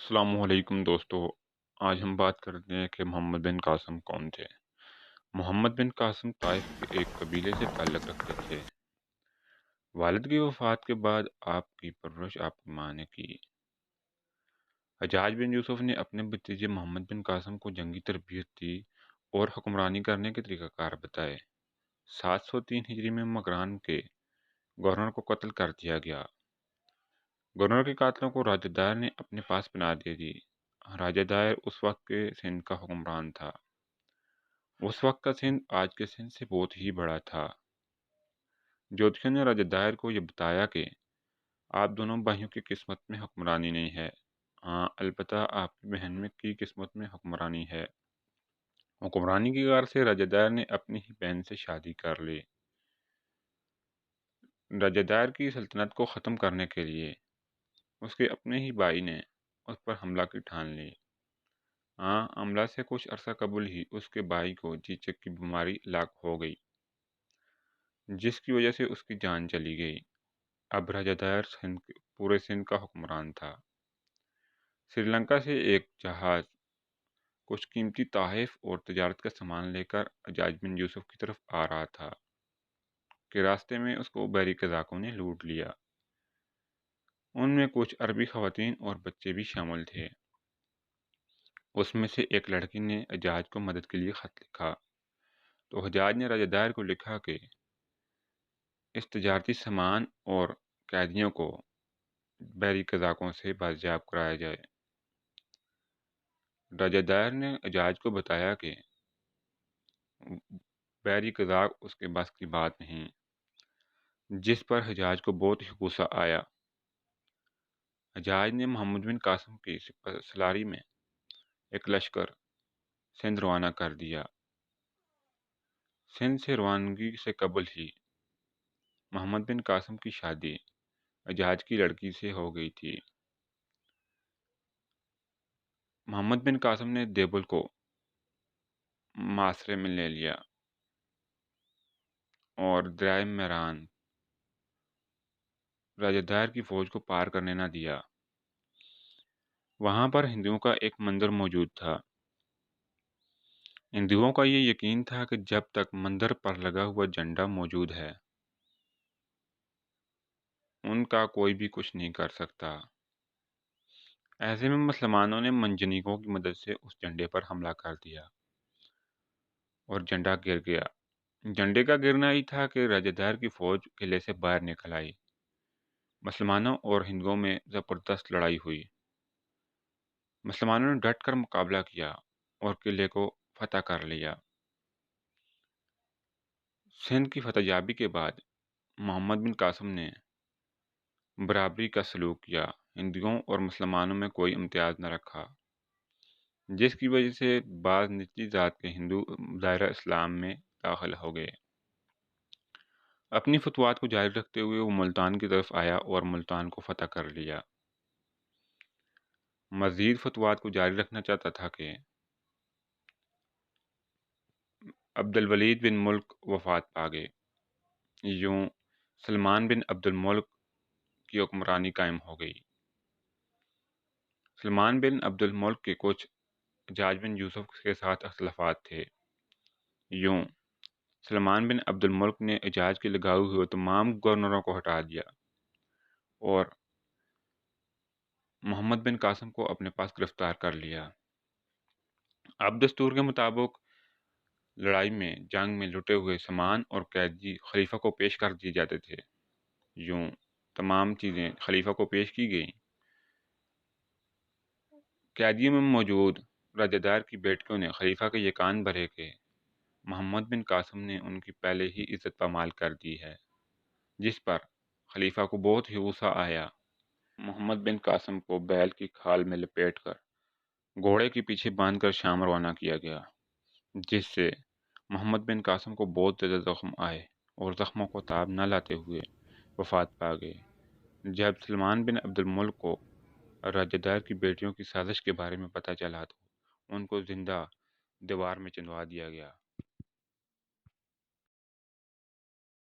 السلام علیکم دوستو، آج ہم بات کرتے ہیں کہ محمد بن قاسم کون تھے۔ محمد بن قاسم طائف کے ایک قبیلے سے تعلق رکھتے تھے۔ والد کی وفات کے بعد آپ کی پرورش آپ کی ماں نے کی۔ حجاج بن یوسف نے اپنے بھتیجے محمد بن قاسم کو جنگی تربیت دی اور حکمرانی کرنے کے طریقہ کار بتائے۔ 703 ہجری میں مکران کے گورنر کو قتل کر دیا گیا۔ گورنر کے قاتلوں کو راجہ دائر نے اپنے پاس پناہ دے دی۔ راجہ دائر اس وقت کے سندھ کا حکمران تھا۔ اس وقت کا سندھ آج کے سندھ سے بہت ہی بڑا تھا۔ جوتشیوں نے راجہ دائر کو یہ بتایا کہ آپ دونوں بھائیوں کی قسمت میں حکمرانی نہیں ہے، ہاں البتہ آپ کی بہن میں کی قسمت میں حکمرانی ہے۔ حکمرانی کی غرض سے راجہ دائر نے اپنی ہی بہن سے شادی کر لی۔ راجہ دائر کی سلطنت کو ختم کرنے کے لیے اس کے اپنے ہی بھائی نے اس پر حملہ کی ٹھان لی۔ حملہ سے کچھ عرصہ قبل ہی اس کے بھائی کو چیچک کی بیماری لاحق ہو گئی، جس کی وجہ سے اس کی جان چلی گئی۔ اب راجہ دائر پورے سندھ کا حکمران تھا۔ سری لنکا سے ایک جہاز کچھ قیمتی تحائف اور تجارت کا سامان لے کر حجاج بن یوسف کی طرف آ رہا تھا کہ راستے میں اس کو بحری قزاقوں نے لوٹ لیا۔ ان میں کچھ عربی خواتین اور بچے بھی شامل تھے۔ اس میں سے ایک لڑکی نے حجاج کو مدد کے لیے خط لکھا، تو حجاج نے راجہ دائر کو لکھا کہ اس تجارتی سامان اور قیدیوں کو بحری قزاقوں سے بازیاب کرایا جائے۔ راجہ دائر نے حجاج کو بتایا کہ بحری قزاق اس کے بس کی بات نہیں، جس پر حجاج کو بہت ہی غصہ آیا۔ حجاج نے محمد بن قاسم کی سلاری میں ایک لشکر سندھ روانہ کر دیا۔ سندھ سے روانگی سے قبل ہی محمد بن قاسم کی شادی حجاج کی لڑکی سے ہو گئی تھی۔ محمد بن قاسم نے دیبل کو معاشرے میں لے لیا اور دریائے میران راجہ دائر کی فوج کو پار کرنے نہ دیا۔ وہاں پر ہندوؤں کا ایک مندر موجود تھا۔ ہندوؤں کا یہ یقین تھا کہ جب تک مندر پر لگا ہوا جھنڈا موجود ہے، ان کا کوئی بھی کچھ نہیں کر سکتا۔ ایسے میں مسلمانوں نے منجنیقوں کی مدد سے اس جھنڈے پر حملہ کر دیا اور جھنڈا گر گیا۔ جھنڈے کا گرنا ہی تھا کہ راجہ دائر کی فوج قلعے سے باہر نکل آئی۔ مسلمانوں اور ہندوؤں میں زبردست لڑائی ہوئی۔ مسلمانوں نے ڈٹ کر مقابلہ کیا اور قلعے کو فتح کر لیا۔ سندھ کی فتح یابی کے بعد محمد بن قاسم نے برابری کا سلوک کیا، ہندوؤں اور مسلمانوں میں کوئی امتیاز نہ رکھا، جس کی وجہ سے بعض نچلی ذات کے ہندو دائرہ اسلام میں داخل ہو گئے۔ اپنی فتوحات کو جاری رکھتے ہوئے وہ ملتان کی طرف آیا اور ملتان کو فتح کر لیا۔ مزید فتوحات کو جاری رکھنا چاہتا تھا کہ عبد الولید بن ملک وفات پا گئے۔ یوں سلمان بن عبد الملک کی حکمرانی قائم ہو گئی۔ سلمان بن عبد الملک کے کچھ حجاج بن یوسف کے ساتھ اختلافات تھے۔ یوں سلمان بن عبد الملک نے حجاج کے لگائے ہوئے تمام گورنروں کو ہٹا دیا اور محمد بن قاسم کو اپنے پاس گرفتار کر لیا۔ اب دستور کے مطابق لڑائی میں جنگ میں لٹے ہوئے سامان اور قیدی خلیفہ کو پیش کر دیے جاتے تھے۔ یوں تمام چیزیں خلیفہ کو پیش کی گئیں۔ قیدیوں میں موجود راجہ دائر کی بیٹیوں نے خلیفہ کے یہ کان بھرے کہ محمد بن قاسم نے ان کی پہلے ہی عزت پامال کر دی ہے، جس پر خلیفہ کو بہت ہی غصہ آیا۔ محمد بن قاسم کو بیل کی کھال میں لپیٹ کر گھوڑے کے پیچھے باندھ کر شام روانہ کیا گیا، جس سے محمد بن قاسم کو بہت زیادہ زخم آئے اور زخموں کو تاب نہ لاتے ہوئے وفات پا گئے۔ جب سلمان بن عبد الملک کو راجہ دائر کی بیٹیوں کی سازش کے بارے میں پتہ چلا تو ان کو زندہ دیوار میں چنوا دیا گیا۔